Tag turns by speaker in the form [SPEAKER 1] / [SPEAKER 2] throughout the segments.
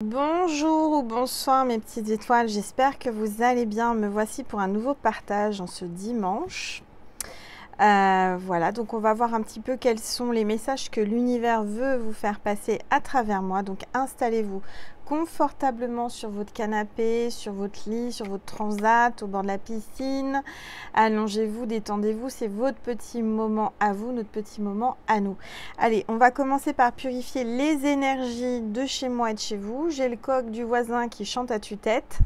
[SPEAKER 1] Bonjour ou bonsoir mes petites étoiles, j'espère que vous allez bien. Me voici pour un nouveau partage en ce dimanche. Voilà, donc on va voir un petit peu quels sont les messages que l'univers veut vous faire passer à travers moi. Donc installez-vous confortablement sur votre canapé, sur votre lit, sur votre transat, au bord de la piscine. Allongez-vous, détendez-vous, c'est votre petit moment à vous, notre petit moment à nous. Allez, on va commencer par purifier les énergies de chez moi et de chez vous. J'ai le coq du voisin qui chante à tue-tête.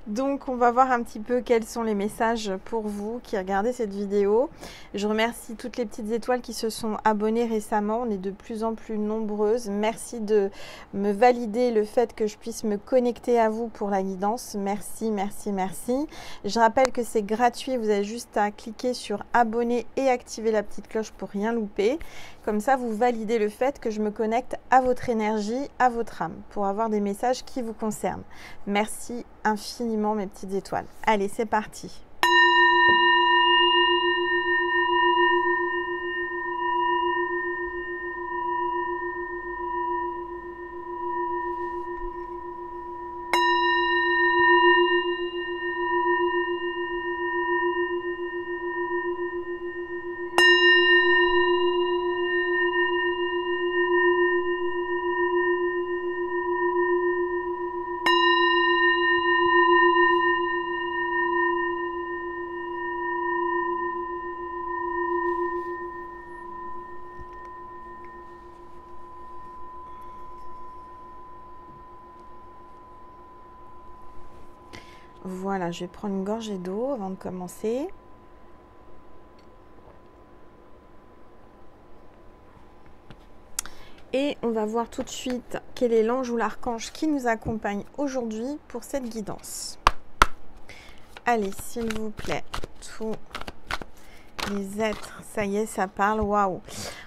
[SPEAKER 1] Donc on va voir un petit peu quels sont les messages pour vous qui regardez cette vidéo. Je remercie toutes les petites étoiles qui se sont abonnées récemment. On est de plus en plus nombreuses. Merci de me valider le fait que je puisse me connecter à vous pour la guidance. Merci, merci, merci. Je rappelle que c'est gratuit. Vous avez juste à cliquer sur abonner et activer la petite cloche pour rien louper. Comme ça, vous validez le fait que je me connecte à votre énergie, à votre âme, pour avoir des messages qui vous concernent. Merci infiniment mes petites étoiles. Allez, c'est parti. Voilà, je vais prendre une gorgée d'eau avant de commencer. Et on va voir tout de suite quel est l'ange ou l'archange qui nous accompagne aujourd'hui pour cette guidance. Allez, s'il vous plaît, tous les êtres, ça y est, ça parle, waouh.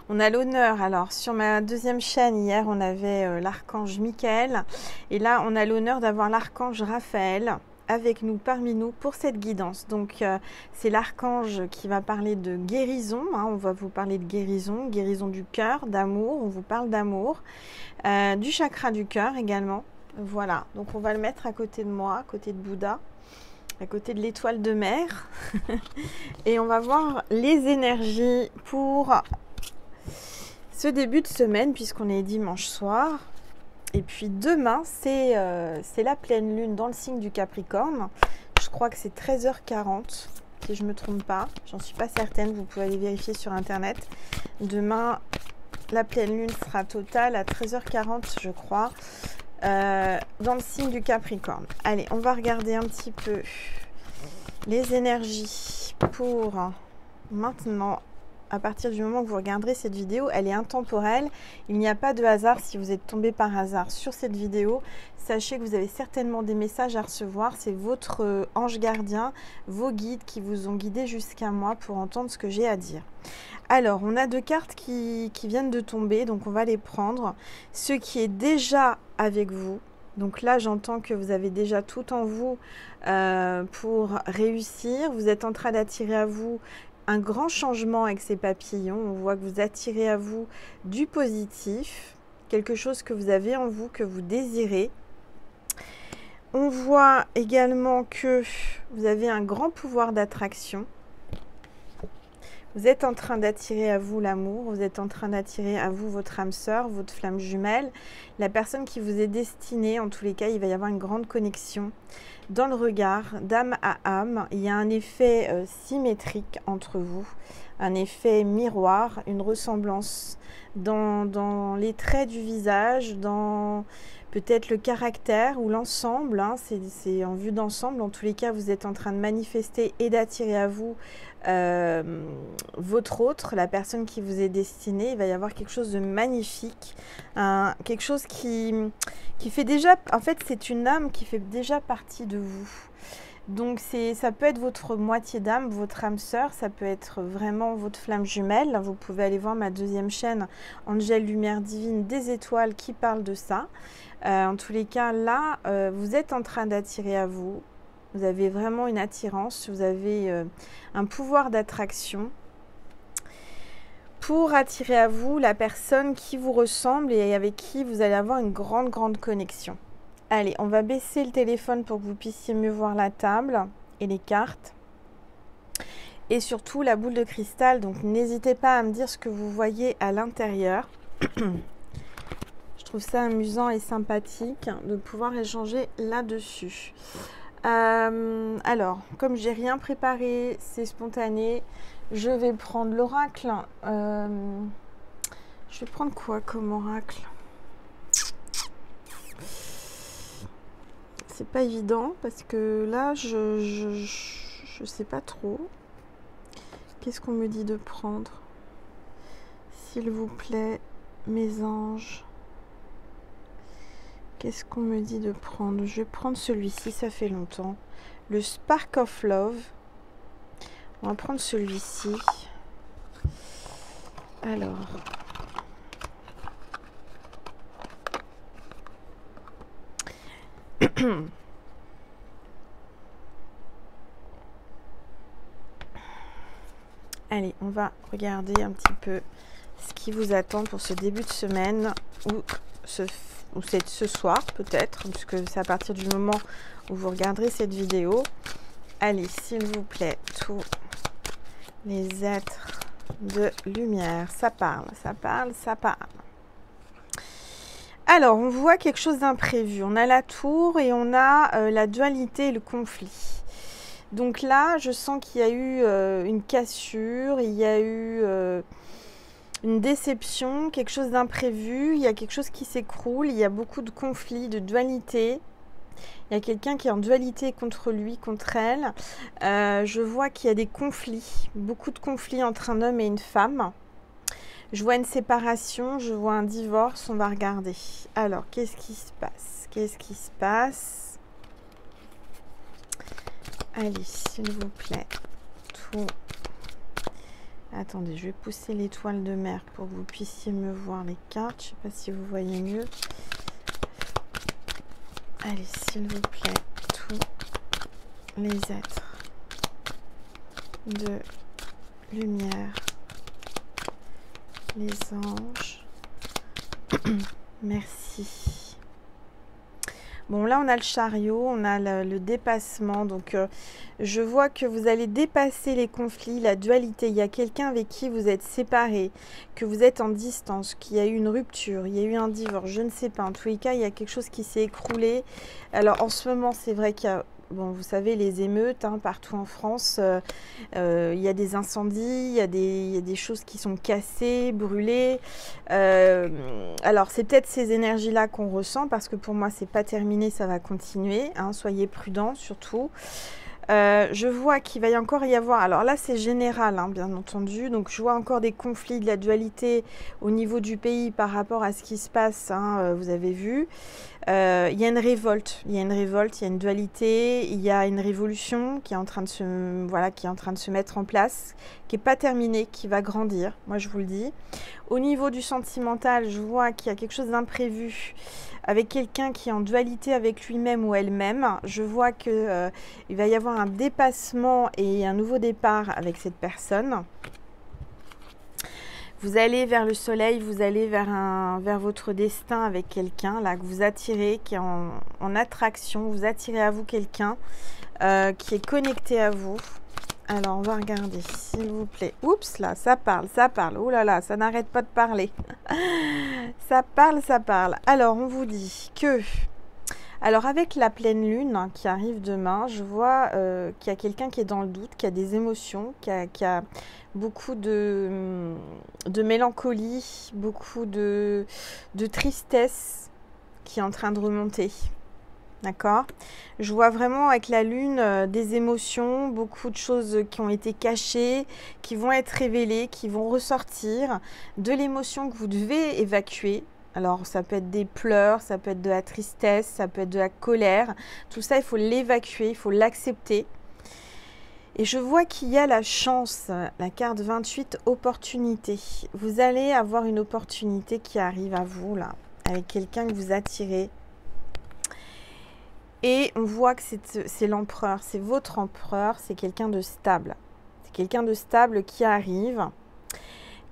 [SPEAKER 1] On a l'honneur, alors sur ma deuxième chaîne, hier, on avait l'archange Michael. Et là, on a l'honneur d'avoir l'archange Raphaël avec nous, parmi nous, pour cette guidance. Donc, c'est l'archange qui va parler de guérison. Hein, on va vous parler de guérison, guérison du cœur, d'amour. On vous parle d'amour. Du chakra du cœur également. Voilà, donc on va le mettre à côté de moi, à côté de Bouddha, à côté de l'étoile de mer. Et on va voir les énergies pour ce début de semaine, puisqu'on est dimanche soir. Et puis demain, c'est la pleine lune dans le signe du Capricorne. Je crois que c'est 13h40, si je ne me trompe pas. J'en suis pas certaine, vous pouvez aller vérifier sur Internet. Demain, la pleine lune sera totale à 13h40, je crois, dans le signe du Capricorne. Allez, on va regarder un petit peu les énergies pour maintenant. À partir du moment que vous regarderez cette vidéo, elle est intemporelle. Il n'y a pas de hasard. Si vous êtes tombé par hasard sur cette vidéo, sachez que vous avez certainement des messages à recevoir. C'est votre ange gardien, vos guides qui vous ont guidé jusqu'à moi pour entendre ce que j'ai à dire. Alors, on a deux cartes qui viennent de tomber, donc on va les prendre. Ce qui est déjà avec vous. Donc là, j'entends que vous avez déjà tout en vous pour réussir. Vous êtes en train d'attirer à vous un grand changement avec ces papillons. On voit que vous attirez à vous du positif, quelque chose que vous avez en vous, que vous désirez. On voit également que vous avez un grand pouvoir d'attraction. Vous êtes en train d'attirer à vous l'amour, vous êtes en train d'attirer à vous votre âme sœur, votre flamme jumelle, la personne qui vous est destinée. En tous les cas, il va y avoir une grande connexion dans le regard, d'âme à âme. Il y a un effet symétrique entre vous, un effet miroir, une ressemblance dans les traits du visage, dans peut-être le caractère ou l'ensemble, hein, c'est en vue d'ensemble. En tous les cas, vous êtes en train de manifester et d'attirer à vous votre autre, la personne qui vous est destinée. Il va y avoir quelque chose de magnifique, quelque chose qui fait déjà, en fait c'est une âme qui fait déjà partie de vous. Donc ça peut être votre moitié d'âme, votre âme sœur, ça peut être vraiment votre flamme jumelle. Vous pouvez aller voir ma deuxième chaîne, Angèle Lumière Divine des Étoiles, qui parle de ça. En tous les cas, là, vous êtes en train d'attirer à vous. Vous avez vraiment une attirance, vous avez un pouvoir d'attraction. pour attirer à vous la personne qui vous ressemble et avec qui vous allez avoir une grande connexion. Allez, on va baisser le téléphone pour que vous puissiez mieux voir la table et les cartes. Et surtout la boule de cristal, donc n'hésitez pas à me dire ce que vous voyez à l'intérieur. Je trouve ça amusant et sympathique de pouvoir échanger là-dessus. Alors, comme j'ai rien préparé, c'est spontané, je vais prendre l'oracle. Je vais prendre quoi comme oracle? C'est pas évident parce que là, je sais pas trop. Qu'est-ce qu'on me dit de prendre? S'il vous plaît, mes anges. Qu'est-ce qu'on me dit de prendre? Je vais prendre celui-ci, ça fait longtemps. Le Spark of Love. On va prendre celui-ci. Alors. Allez, on va regarder un petit peu ce qui vous attend pour ce début de semaine ou c'est ce soir peut-être, puisque c'est à partir du moment où vous regarderez cette vidéo. Allez, s'il vous plaît, tous les êtres de lumière. Ça parle, ça parle, ça parle. Alors, on voit quelque chose d'imprévu. On a la tour et on a la dualité et le conflit. Donc là, je sens qu'il y a eu une cassure, il y a eu une déception, quelque chose d'imprévu, il y a quelque chose qui s'écroule, il y a beaucoup de conflits, de dualité. Il y a quelqu'un qui est en dualité contre lui, contre elle. Je vois qu'il y a des conflits, beaucoup de conflits entre un homme et une femme. Je vois une séparation, je vois un divorce, on va regarder. Alors, qu'est-ce qui se passe? Qu'est-ce qui se passe? Allez, s'il vous plaît, tout. Attendez, je vais pousser l'étoile de mer pour que vous puissiez me voir les cartes. Je ne sais pas si vous voyez mieux. Allez, s'il vous plaît, tous les êtres de lumière, les anges. Merci. Bon, là, on a le chariot, on a le dépassement. Donc, je vois que vous allez dépasser les conflits, la dualité. Il y a quelqu'un avec qui vous êtes séparés, que vous êtes en distance, qu'il y a eu une rupture, il y a eu un divorce, je ne sais pas. En tous les cas, il y a quelque chose qui s'est écroulé. Alors, en ce moment, c'est vrai qu'il y a... Bon, vous savez, les émeutes, hein, partout en France, il y a des incendies, il y a des choses qui sont cassées, brûlées. Alors, c'est peut-être ces énergies-là qu'on ressent, parce que pour moi, c'est pas terminé, ça va continuer. Hein, soyez prudents, surtout. Je vois qu'il va y encore y avoir, alors là c'est général hein, bien entendu, donc je vois encore des conflits, de la dualité au niveau du pays par rapport à ce qui se passe, hein, vous avez vu. Il y a une révolte, il y a une dualité, il y a une révolution qui est en train de se mettre en place, qui n'est pas terminée, qui va grandir, moi je vous le dis. Au niveau du sentimental, je vois qu'il y a quelque chose d'imprévu avec quelqu'un qui est en dualité avec lui-même ou elle-même. Je vois qu'il va y avoir un dépassement et un nouveau départ avec cette personne. Vous allez vers le soleil, vous allez vers votre destin avec quelqu'un là que vous attirez, qui est en attraction. Vous attirez à vous quelqu'un qui est connecté à vous. Alors, on va regarder, s'il vous plaît. Oups, là, ça parle, ça parle. Oh là là, ça n'arrête pas de parler. Ça parle, ça parle. Alors, on vous dit que... Alors, avec la pleine lune hein, qui arrive demain, je vois qu'il y a quelqu'un qui est dans le doute, qui a des émotions, qui a beaucoup de mélancolie, beaucoup de tristesse qui est en train de remonter. D'accord? Je vois vraiment avec la lune des émotions, beaucoup de choses qui ont été cachées, qui vont être révélées, qui vont ressortir, de l'émotion que vous devez évacuer. Alors ça peut être des pleurs, ça peut être de la tristesse, ça peut être de la colère. Tout ça, il faut l'évacuer, il faut l'accepter. Et je vois qu'il y a la chance, la carte 28, opportunité. Vous allez avoir une opportunité qui arrive à vous, là, avec quelqu'un que vous attirez. Et on voit que c'est l'empereur, c'est votre empereur, c'est quelqu'un de stable. C'est quelqu'un de stable qui arrive,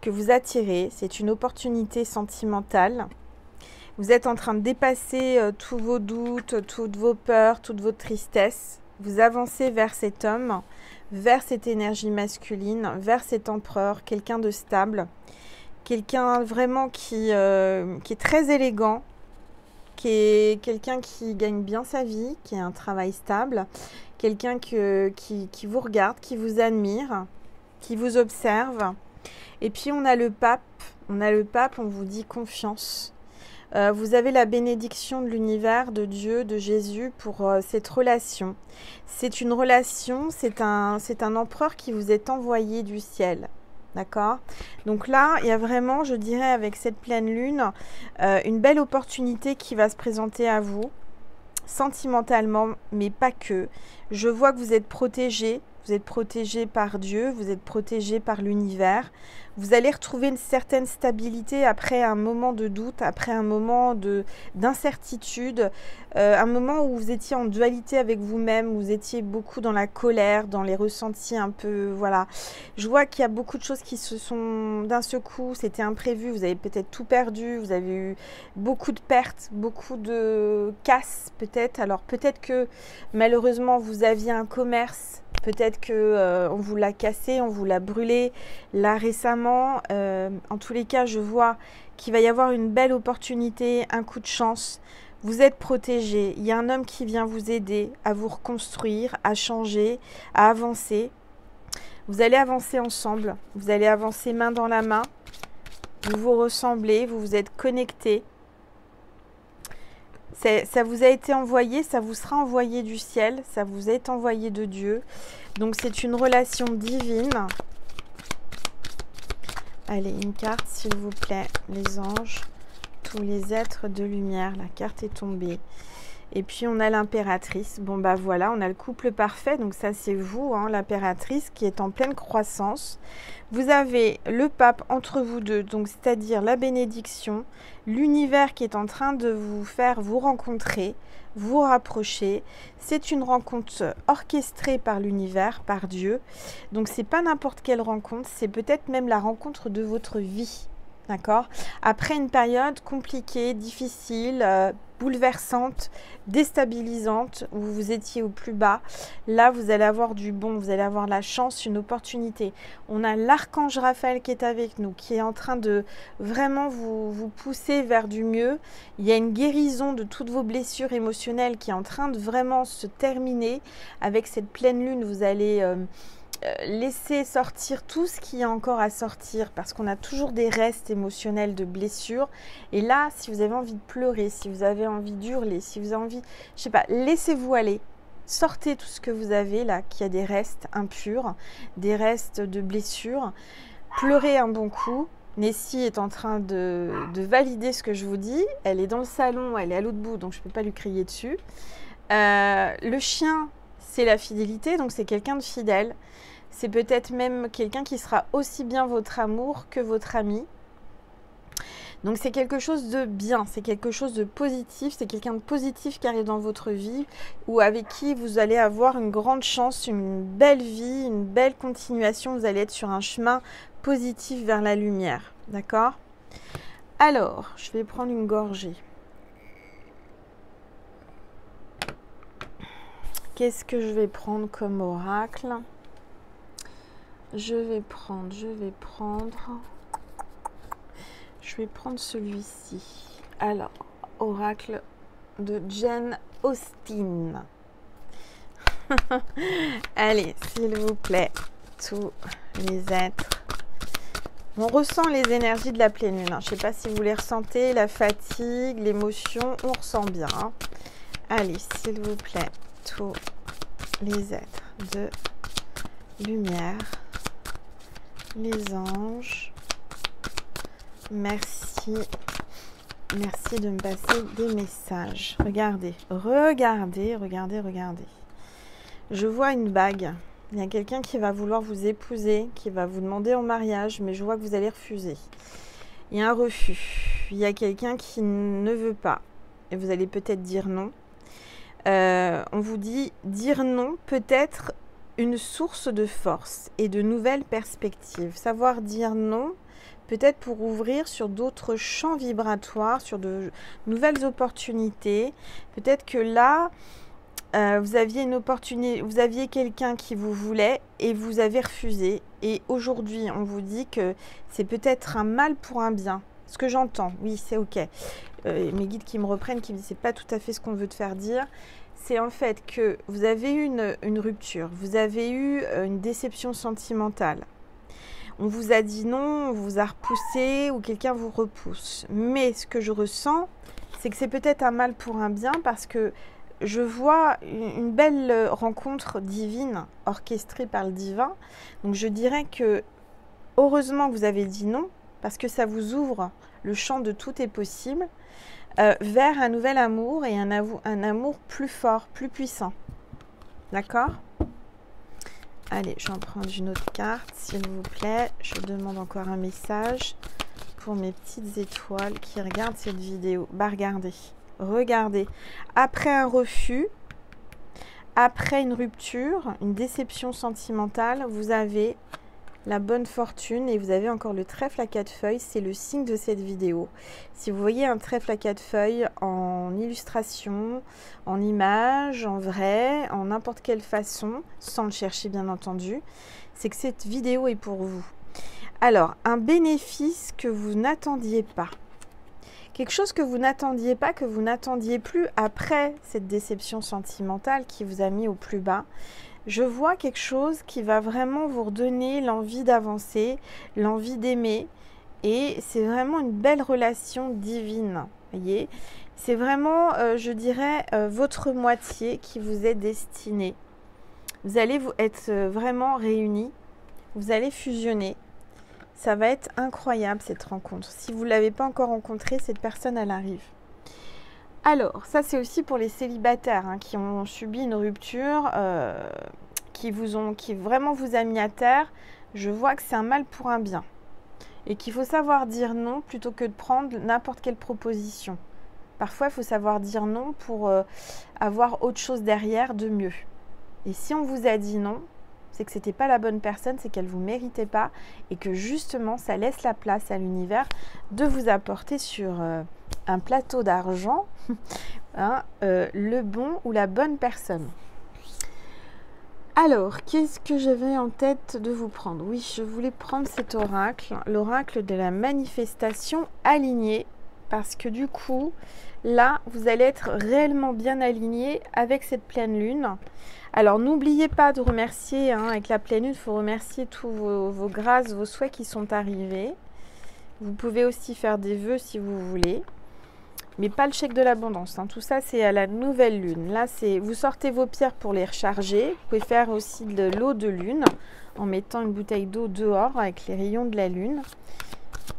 [SPEAKER 1] que vous attirez. C'est une opportunité sentimentale. Vous êtes en train de dépasser tous vos doutes, toutes vos peurs, toutes vos tristesses. Vous avancez vers cet homme, vers cette énergie masculine, vers cet empereur, quelqu'un de stable, quelqu'un vraiment qui est très élégant, qui est quelqu'un qui gagne bien sa vie, qui a un travail stable, quelqu'un qui vous regarde, qui vous admire, qui vous observe. Et puis on a le pape, on vous dit confiance. Vous avez la bénédiction de l'univers, de Dieu, de Jésus pour cette relation. C'est une relation, c'est un empereur qui vous est envoyé du ciel. D'accord? Donc là, il y a vraiment, je dirais, avec cette pleine lune, une belle opportunité qui va se présenter à vous, sentimentalement, mais pas que. Je vois que vous êtes protégé par Dieu, vous êtes protégé par l'univers. Vous allez retrouver une certaine stabilité après un moment de doute, après un moment d'incertitude, un moment où vous étiez en dualité avec vous-même, vous étiez beaucoup dans la colère, dans les ressentis un peu, voilà. Je vois qu'il y a beaucoup de choses qui se sont d'un seul coup, c'était imprévu, vous avez peut-être tout perdu, vous avez eu beaucoup de pertes, beaucoup de casses peut-être. Alors peut-être que malheureusement vous aviez un commerce, peut-être que on vous l'a cassé, on vous l'a brûlé là récemment. En tous les cas, je vois qu'il va y avoir une belle opportunité, un coup de chance. Vous êtes protégé. Il y a un homme qui vient vous aider à vous reconstruire, à changer, à avancer. Vous allez avancer ensemble. Vous allez avancer main dans la main. Vous vous ressemblez, vous vous êtes connectés. Ça vous a été envoyé, ça vous sera envoyé du ciel, ça vous est envoyé de Dieu. Donc c'est une relation divine. Allez, une carte s'il vous plaît, les anges, tous les êtres de lumière, la carte est tombée. Et puis on a l'impératrice, bon bah voilà, on a le couple parfait, donc ça c'est vous, hein, l'impératrice qui est en pleine croissance. Vous avez le pape entre vous deux, donc c'est-à-dire la bénédiction, l'univers qui est en train de vous faire vous rencontrer, vous rapprocher. C'est une rencontre orchestrée par l'univers, par Dieu. Donc c'est pas n'importe quelle rencontre, c'est peut-être même la rencontre de votre vie. D'accord? Après une période compliquée, difficile, bouleversante, déstabilisante, où vous étiez au plus bas, là vous allez avoir du bon, vous allez avoir la chance, une opportunité. On a l'archange Raphaël qui est avec nous, qui est en train de vraiment vous pousser vers du mieux. Il y a une guérison de toutes vos blessures émotionnelles qui est en train de vraiment se terminer. Avec cette pleine lune, vous allez laisser sortir tout ce qui est encore à sortir, parce qu'on a toujours des restes émotionnels de blessures. Et là, si vous avez envie de pleurer, si vous avez envie d'hurler, si vous avez envie, je sais pas, laissez-vous aller. Sortez tout ce que vous avez là, qui a des restes impurs, des restes de blessures. Pleurez un bon coup. Nessie est en train de valider ce que je vous dis. Elle est dans le salon, elle est à l'autre bout, donc je ne peux pas lui crier dessus. Le chien, c'est la fidélité, donc c'est quelqu'un de fidèle. C'est peut-être même quelqu'un qui sera aussi bien votre amour que votre ami. Donc c'est quelque chose de bien, c'est quelque chose de positif, c'est quelqu'un de positif qui arrive dans votre vie ou avec qui vous allez avoir une grande chance, une belle vie, une belle continuation. Vous allez être sur un chemin positif vers la lumière, d'accord? Alors, je vais prendre une gorgée. Qu'est-ce que je vais prendre comme oracle? Je vais prendre celui-ci. Alors, oracle de Jane Austen. Allez, s'il vous plaît, tous les êtres. On ressent les énergies de la pleine lune. Je ne sais pas si vous les ressentez, la fatigue, l'émotion, on ressent bien. Hein. Allez, s'il vous plaît, tous les êtres de lumière, les anges, merci de me passer des messages. Regardez. Je vois une bague. Il y a quelqu'un qui va vouloir vous épouser, qui va vous demander en mariage, mais je vois que vous allez refuser. Il y a un refus. Il y a quelqu'un qui ne veut pas. Et vous allez peut-être dire non. On vous dit dire non peut être une source de force et de nouvelles perspectives. Savoir dire non peut-être pour ouvrir sur d'autres champs vibratoires, sur de nouvelles opportunités. Peut-être que là, vous aviez une opportunité, vous aviez quelqu'un qui vous voulait et vous avez refusé. Et aujourd'hui, on vous dit que c'est peut-être un mal pour un bien. Ce que j'entends, oui, c'est ok. Mes guides qui me reprennent, qui me disent c'est pas tout à fait ce qu'on veut te faire dire. C'est en fait que vous avez eu une rupture, vous avez eu une déception sentimentale. On vous a dit non, on vous a repoussé ou quelqu'un vous repousse. Mais ce que je ressens, c'est que c'est peut-être un mal pour un bien parce que je vois une belle rencontre divine orchestrée par le divin. Donc je dirais que heureusement que vous avez dit non parce que ça vous ouvre le champ de tout est possible vers un nouvel amour et un amour plus fort, plus puissant. D'accord ? Allez, je vais en prendre une autre carte, s'il vous plaît. Je demande encore un message pour mes petites étoiles qui regardent cette vidéo. Bah, regardez, regardez. Après un refus, après une rupture, une déception sentimentale, vous avez la bonne fortune et vous avez encore le trèfle à 4 feuilles. C'est le signe de cette vidéo. Si vous voyez un trèfle à 4 feuilles en illustration, en image, en vrai, en n'importe quelle façon, sans le chercher bien entendu, c'est que cette vidéo est pour vous. Alors, un bénéfice que vous n'attendiez pas. Quelque chose que vous n'attendiez pas, que vous n'attendiez plus après cette déception sentimentale qui vous a mis au plus bas. Je vois quelque chose qui va vraiment vous redonner l'envie d'avancer, l'envie d'aimer. Et c'est vraiment une belle relation divine. Voyez, c'est vraiment, je dirais, votre moitié qui vous est destinée. Vous allez être vraiment réunis. Vous allez fusionner. Ça va être incroyable cette rencontre. Si vous ne l'avez pas encore rencontrée, cette personne, elle arrive. Alors, ça c'est aussi pour les célibataires hein, qui ont subi une rupture, qui vraiment vous a mis à terre. Je vois que c'est un mal pour un bien. Et qu'il faut savoir dire non plutôt que de prendre n'importe quelle proposition. Parfois, il faut savoir dire non pour avoir autre chose derrière de mieux. Et si on vous a dit non, c'est que ce n'était pas la bonne personne, c'est qu'elle ne vous méritait pas et que justement, ça laisse la place à l'univers de vous apporter sur un plateau d'argent hein, le bon ou la bonne personne. Alors, qu'est-ce que j'avais en tête de vous prendre? Oui, je voulais prendre cet oracle, l'oracle de la manifestation alignée, parce que du coup, là, vous allez être réellement bien aligné avec cette pleine lune. Alors, n'oubliez pas de remercier, hein, avec la pleine lune, il faut remercier tous vos grâces, vos souhaits qui sont arrivés. Vous pouvez aussi faire des vœux si vous voulez. Mais pas le chèque de l'abondance. Hein. Tout ça, c'est à la nouvelle lune. Là, c'est vous sortez vos pierres pour les recharger. Vous pouvez faire aussi de l'eau de lune en mettant une bouteille d'eau dehors avec les rayons de la lune.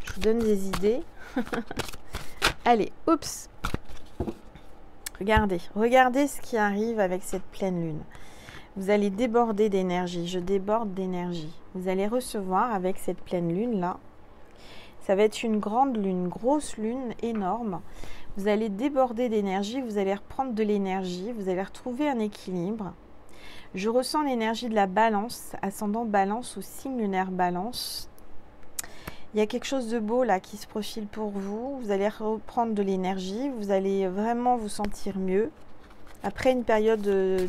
[SPEAKER 1] Je vous donne des idées. Allez, oups. Regardez ce qui arrive avec cette pleine lune. Vous allez déborder d'énergie. Je déborde d'énergie. Vous allez recevoir avec cette pleine lune-là. Ça va être une grande lune, grosse lune, énorme. Vous allez déborder d'énergie, vous allez reprendre de l'énergie, vous allez retrouver un équilibre. Je ressens l'énergie de la balance, ascendant balance ou signe lunaire balance. Il y a quelque chose de beau là qui se profile pour vous. Vous allez reprendre de l'énergie, vous allez vraiment vous sentir mieux. Après une période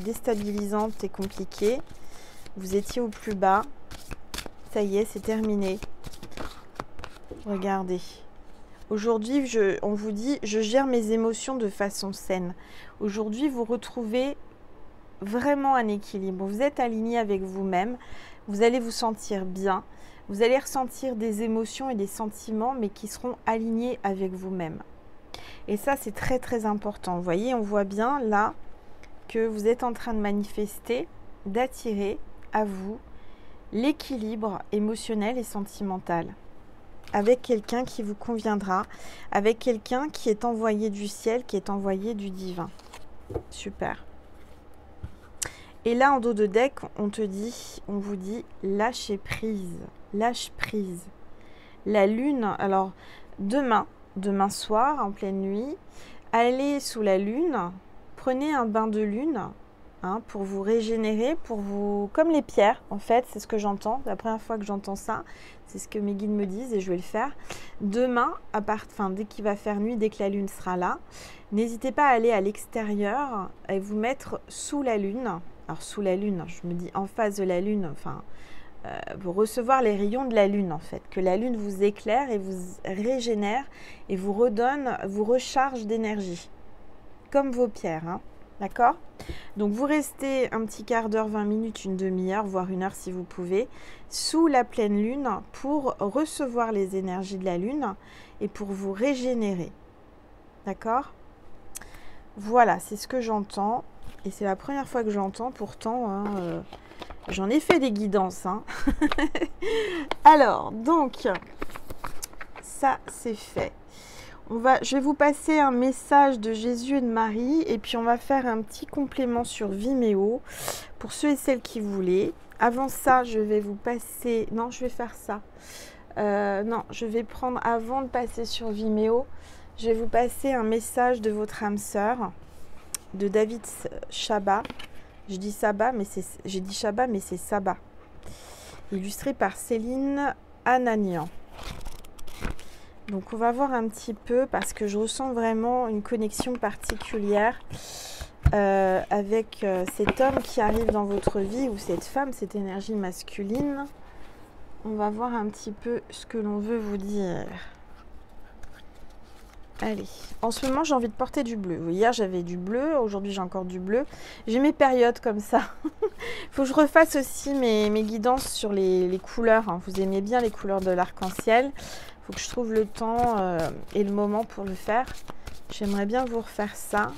[SPEAKER 1] déstabilisante et compliquée, vous étiez au plus bas. Ça y est, c'est terminé. Regardez. Aujourd'hui, on vous dit, je gère mes émotions de façon saine. Aujourd'hui, vous retrouvez vraiment un équilibre. Vous êtes aligné avec vous-même. Vous allez vous sentir bien. Vous allez ressentir des émotions et des sentiments, mais qui seront alignés avec vous-même. Et ça, c'est très, très important. Vous voyez, on voit bien là que vous êtes en train de manifester, d'attirer à vous l'équilibre émotionnel et sentimental. Avec quelqu'un qui vous conviendra, avec quelqu'un qui est envoyé du ciel, qui est envoyé du divin. Super. Et là, en dos de deck, on vous dit, lâchez prise, lâche prise. La lune, alors demain soir, en pleine nuit, allez sous la lune, prenez un bain de lune, hein, pour vous régénérer, pour vous, comme les pierres en fait, c'est ce que j'entends, la première fois que j'entends ça, c'est ce que mes guides me disent et je vais le faire. Demain, dès qu'il va faire nuit, dès que la lune sera là, n'hésitez pas à aller à l'extérieur et vous mettre sous la lune. Alors sous la lune, je me dis en face de la lune, pour recevoir les rayons de la lune en fait, que la lune vous éclaire et vous régénère et vous redonne, vous recharge d'énergie, comme vos pierres, hein. D'accord? Donc vous restez un petit quart d'heure, 20 minutes, une demi-heure, voire une heure si vous pouvez, sous la pleine lune pour recevoir les énergies de la lune et pour vous régénérer. D'accord? Voilà, c'est ce que j'entends. Et c'est la première fois que j'entends, pourtant, hein, j'en ai fait des guidances. Hein. Alors, donc, ça c'est fait. Je vais vous passer un message de Jésus et de Marie et puis on va faire un petit complément sur Vimeo pour ceux et celles qui voulaient. Avant ça, je vais vous passer... Non, je vais faire ça. Non, je vais prendre, avant de passer sur Vimeo, je vais vous passer un message de votre âme sœur, de David Chabat. Je dis Saba, mais j'ai dit Chabat, mais c'est Saba. Illustré par Céline Ananian. Donc on va voir un petit peu parce que je ressens vraiment une connexion particulière avec cet homme qui arrive dans votre vie ou cette femme, cette énergie masculine. On va voir un petit peu ce que l'on veut vous dire. Allez, en ce moment j'ai envie de porter du bleu. Hier j'avais du bleu, aujourd'hui j'ai encore du bleu. J'ai mes périodes comme ça. Il faut que je refasse aussi mes guidances sur les couleurs. Hein. Vous aimez bien les couleurs de l'arc-en-ciel. Il faut que je trouve le temps et le moment pour le faire. J'aimerais bien vous refaire ça.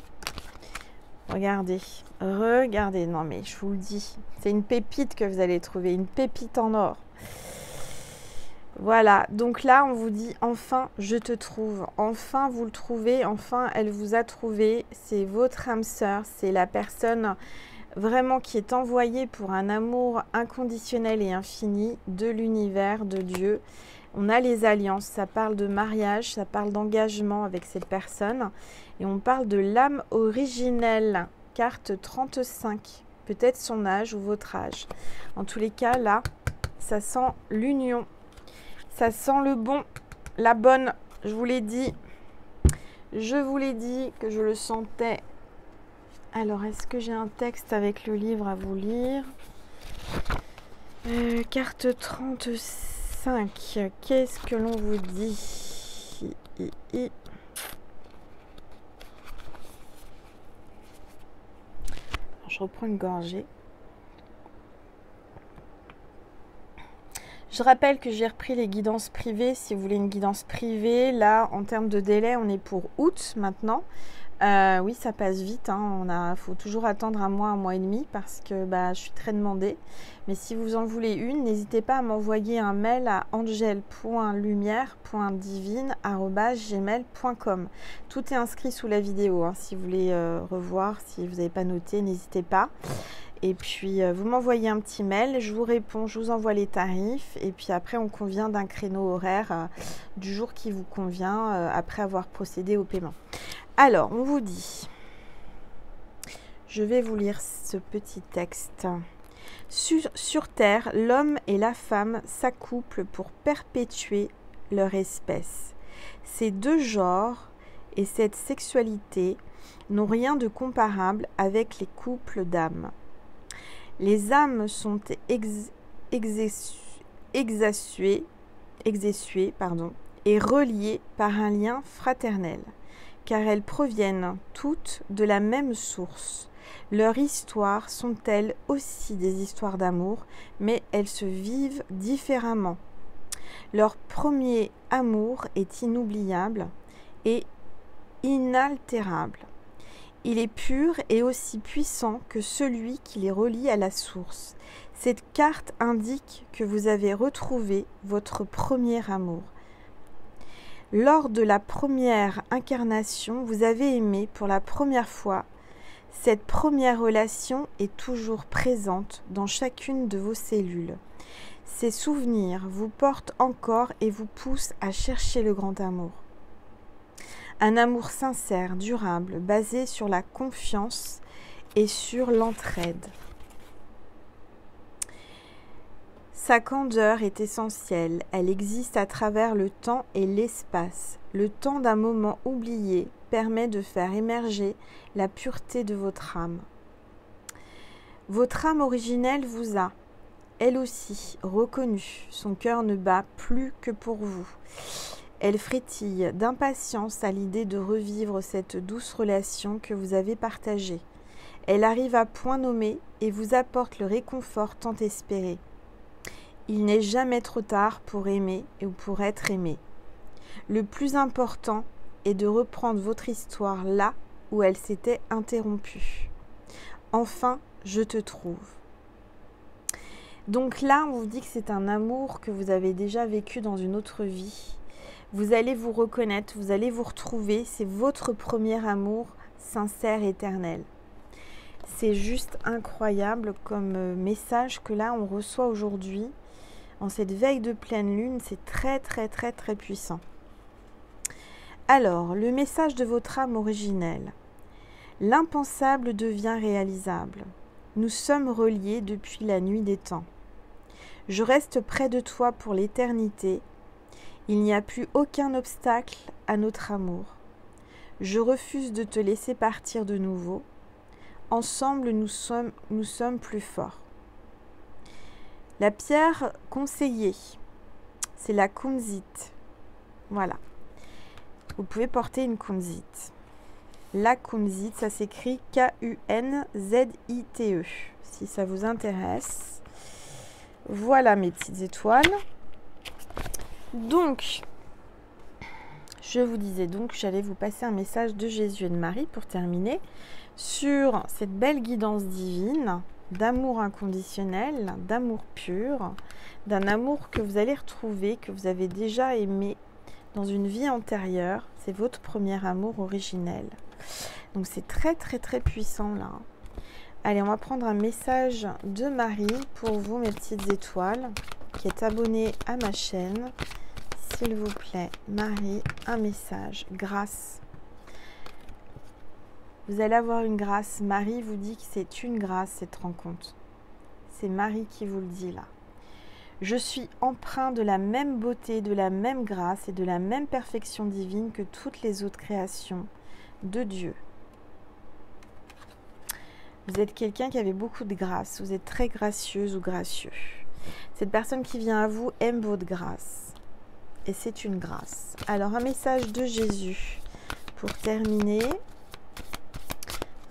[SPEAKER 1] Regardez, regardez. Non mais je vous le dis, c'est une pépite que vous allez trouver, une pépite en or. Voilà, donc là on vous dit enfin je te trouve, enfin vous le trouvez, enfin elle vous a trouvé, c'est votre âme sœur, c'est la personne vraiment qui est envoyée pour un amour inconditionnel et infini de l'univers, de Dieu. On a les alliances, ça parle de mariage, ça parle d'engagement avec cette personne et on parle de l'âme originelle, carte 35, peut-être son âge ou votre âge. En tous les cas là, ça sent l'union. Ça sent le bon, la bonne, je vous l'ai dit. Je vous l'ai dit que je le sentais. Alors, est-ce que j'ai un texte avec le livre à vous lire? Carte 35. Qu'est-ce que l'on vous dit? Je reprends une gorgée. Je rappelle que j'ai repris les guidances privées. Si vous voulez une guidance privée, là, en termes de délai, on est pour août maintenant. Oui, ça passe vite. Hein. Faut toujours attendre un mois et demi parce que je suis très demandée. Mais si vous en voulez une, n'hésitez pas à m'envoyer un mail à angel.lumière.divine@gmail.com. Tout est inscrit sous la vidéo. Hein. Si vous voulez revoir, si vous n'avez pas noté, n'hésitez pas. Et puis, vous m'envoyez un petit mail, je vous réponds, je vous envoie les tarifs. Et puis après, on convient d'un créneau horaire du jour qui vous convient après avoir procédé au paiement. Alors, on vous dit, je vais vous lire ce petit texte. Sur Terre, l'homme et la femme s'accouplent pour perpétuer leur espèce. Ces deux genres et cette sexualité n'ont rien de comparable avec les couples d'âmes. Les âmes sont exassuées et reliées par un lien fraternel, car elles proviennent toutes de la même source. Leurs histoires sont elles aussi des histoires d'amour, mais elles se vivent différemment. Leur premier amour est inoubliable et inaltérable. Il est pur et aussi puissant que celui qui les relie à la source. Cette carte indique que vous avez retrouvé votre premier amour. Lors de la première incarnation, vous avez aimé pour la première fois. Cette première relation est toujours présente dans chacune de vos cellules. Ces souvenirs vous portent encore et vous poussent à chercher le grand amour. Un amour sincère, durable, basé sur la confiance et sur l'entraide. Sa candeur est essentielle, elle existe à travers le temps et l'espace. Le temps d'un moment oublié permet de faire émerger la pureté de votre âme. Votre âme originelle vous a, elle aussi, reconnu. Son cœur ne bat plus que pour vous. Elle frétille d'impatience à l'idée de revivre cette douce relation que vous avez partagée. Elle arrive à point nommé et vous apporte le réconfort tant espéré. Il n'est jamais trop tard pour aimer ou pour être aimé. Le plus important est de reprendre votre histoire là où elle s'était interrompue. Enfin, je te trouve. Donc là, on vous dit que c'est un amour que vous avez déjà vécu dans une autre vie. Vous allez vous reconnaître, vous allez vous retrouver. C'est votre premier amour sincère, éternel. C'est juste incroyable comme message que là, on reçoit aujourd'hui. En cette veille de pleine lune, c'est très puissant. Alors, le message de votre âme originelle. L'impensable devient réalisable. Nous sommes reliés depuis la nuit des temps. Je reste près de toi pour l'éternité. Il n'y a plus aucun obstacle à notre amour. Je refuse de te laisser partir de nouveau. Ensemble, nous sommes plus forts. La pierre conseillée, c'est la kunzite. Voilà. Vous pouvez porter une kunzite. La kunzite, ça s'écrit Kunzite, si ça vous intéresse. Voilà mes petites étoiles. Donc, je vous disais donc que j'allais vous passer un message de Jésus et de Marie pour terminer sur cette belle guidance divine d'amour inconditionnel, d'amour pur, d'un amour que vous allez retrouver, que vous avez déjà aimé dans une vie antérieure. C'est votre premier amour originel. Donc c'est très puissant là. Allez, on va prendre un message de Marie pour vous, mes petites étoiles, qui est abonnée à ma chaîne. S'il vous plaît, Marie, un message, grâce. Vous allez avoir une grâce. Marie vous dit que c'est une grâce, cette rencontre. C'est Marie qui vous le dit là. Je suis empreint de la même beauté, de la même grâce et de la même perfection divine que toutes les autres créations de Dieu. Vous êtes quelqu'un qui avait beaucoup de grâce. Vous êtes très gracieuse ou gracieux. Cette personne qui vient à vous aime votre grâce. Et c'est une grâce. Alors, un message de Jésus pour terminer.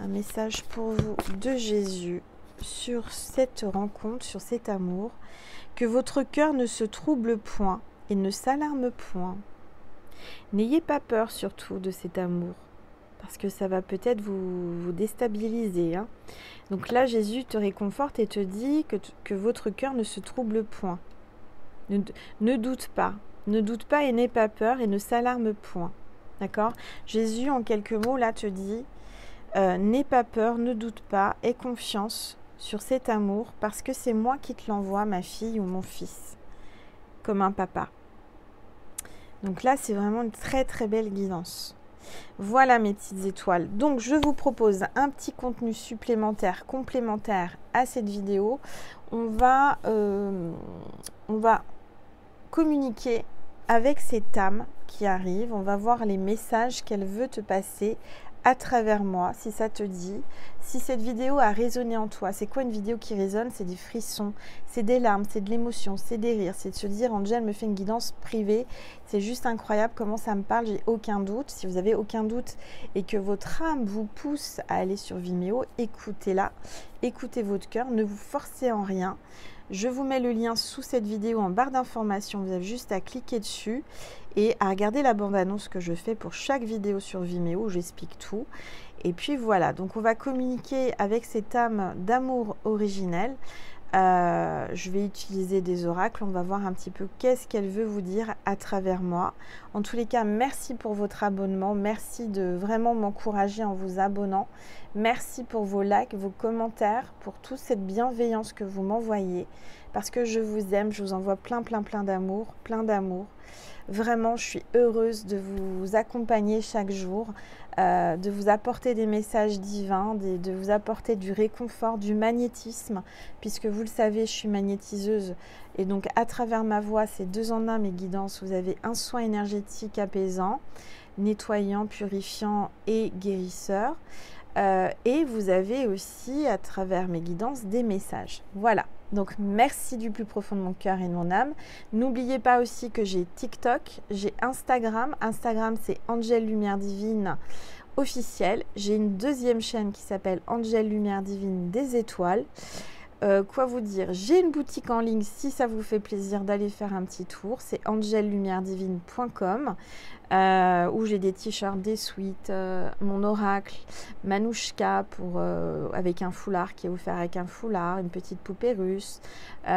[SPEAKER 1] Un message pour vous de Jésus sur cette rencontre, sur cet amour. Que votre cœur ne se trouble point et ne s'alarme point. N'ayez pas peur surtout de cet amour, parce que ça va peut-être vous déstabiliser. Hein. Donc là, Jésus te réconforte et te dit que votre cœur ne se trouble point. Ne doute pas et n'aie pas peur et ne s'alarme point. D'accord ? Jésus, en quelques mots, là, te dit... n'aie pas peur, ne doute pas, aie confiance sur cet amour parce que c'est moi qui te l'envoie, ma fille ou mon fils, comme un papa. Donc là, c'est vraiment une très belle guidance. Voilà mes petites étoiles. Donc, je vous propose un petit contenu supplémentaire, complémentaire à cette vidéo. On va communiquer avec cette âme qui arrive. On va voir les messages qu'elle veut te passer à travers moi, si ça te dit. Si cette vidéo a résonné en toi, c'est quoi une vidéo qui résonne? C'est des frissons, c'est des larmes, c'est de l'émotion, c'est des rires, c'est de se dire Angel me fait une guidance privée, c'est juste incroyable comment ça me parle, j'ai aucun doute. Si vous avez aucun doute et que votre âme vous pousse à aller sur Vimeo, écoutez-la, écoutez votre cœur, ne vous forcez en rien. Je vous mets le lien sous cette vidéo en barre d'informations, vous avez juste à cliquer dessus et à regarder la bande-annonce que je fais pour chaque vidéo sur Vimeo où j'explique tout. Et puis voilà, donc on va communiquer avec cette âme d'amour originel. Je vais utiliser des oracles, on va voir un petit peu qu'est-ce qu'elle veut vous dire à travers moi. En tous les cas, merci pour votre abonnement, merci de vraiment m'encourager en vous abonnant. Merci pour vos likes, vos commentaires, pour toute cette bienveillance que vous m'envoyez. Parce que je vous aime, je vous envoie plein d'amour, plein d'amour. Vraiment, je suis heureuse de vous accompagner chaque jour, de vous apporter des messages divins, de vous apporter du réconfort, du magnétisme, puisque vous le savez, je suis magnétiseuse. Et donc, à travers ma voix, c'est 2 en 1 mes guidances. Vous avez un soin énergétique apaisant, nettoyant, purifiant et guérisseur. Et vous avez aussi, à travers mes guidances, des messages. Voilà. Donc, merci du plus profond de mon cœur et de mon âme. N'oubliez pas aussi que j'ai TikTok, j'ai Instagram. Instagram, c'est Angel Lumière Divine officiel. J'ai une 2e chaîne qui s'appelle Angel Lumière Divine des étoiles. Quoi vous dire? J'ai une boutique en ligne si ça vous fait plaisir d'aller faire un petit tour. C'est angellumairedivine.com où j'ai des t-shirts, des sweats, mon oracle, Manouchka avec un foulard qui est offert avec un foulard, une petite poupée russe.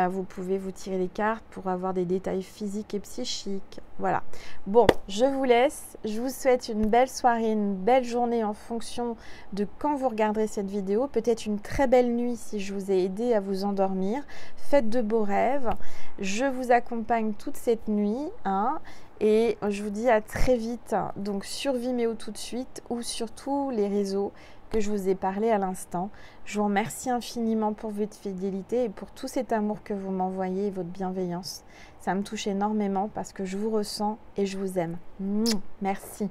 [SPEAKER 1] Vous pouvez vous tirer les cartes pour avoir des détails physiques et psychiques. Voilà. Bon, je vous laisse. Je vous souhaite une belle soirée, une belle journée en fonction de quand vous regarderez cette vidéo. Peut-être une très belle nuit si je vous ai aidé à vous endormir. Faites de beaux rêves. Je vous accompagne toute cette nuit. Et je vous dis à très vite, donc sur Vimeo tout de suite ou sur tous les réseaux que je vous ai parlé à l'instant. Je vous remercie infiniment pour votre fidélité et pour tout cet amour que vous m'envoyez et votre bienveillance. Ça me touche énormément parce que je vous ressens et je vous aime. Merci.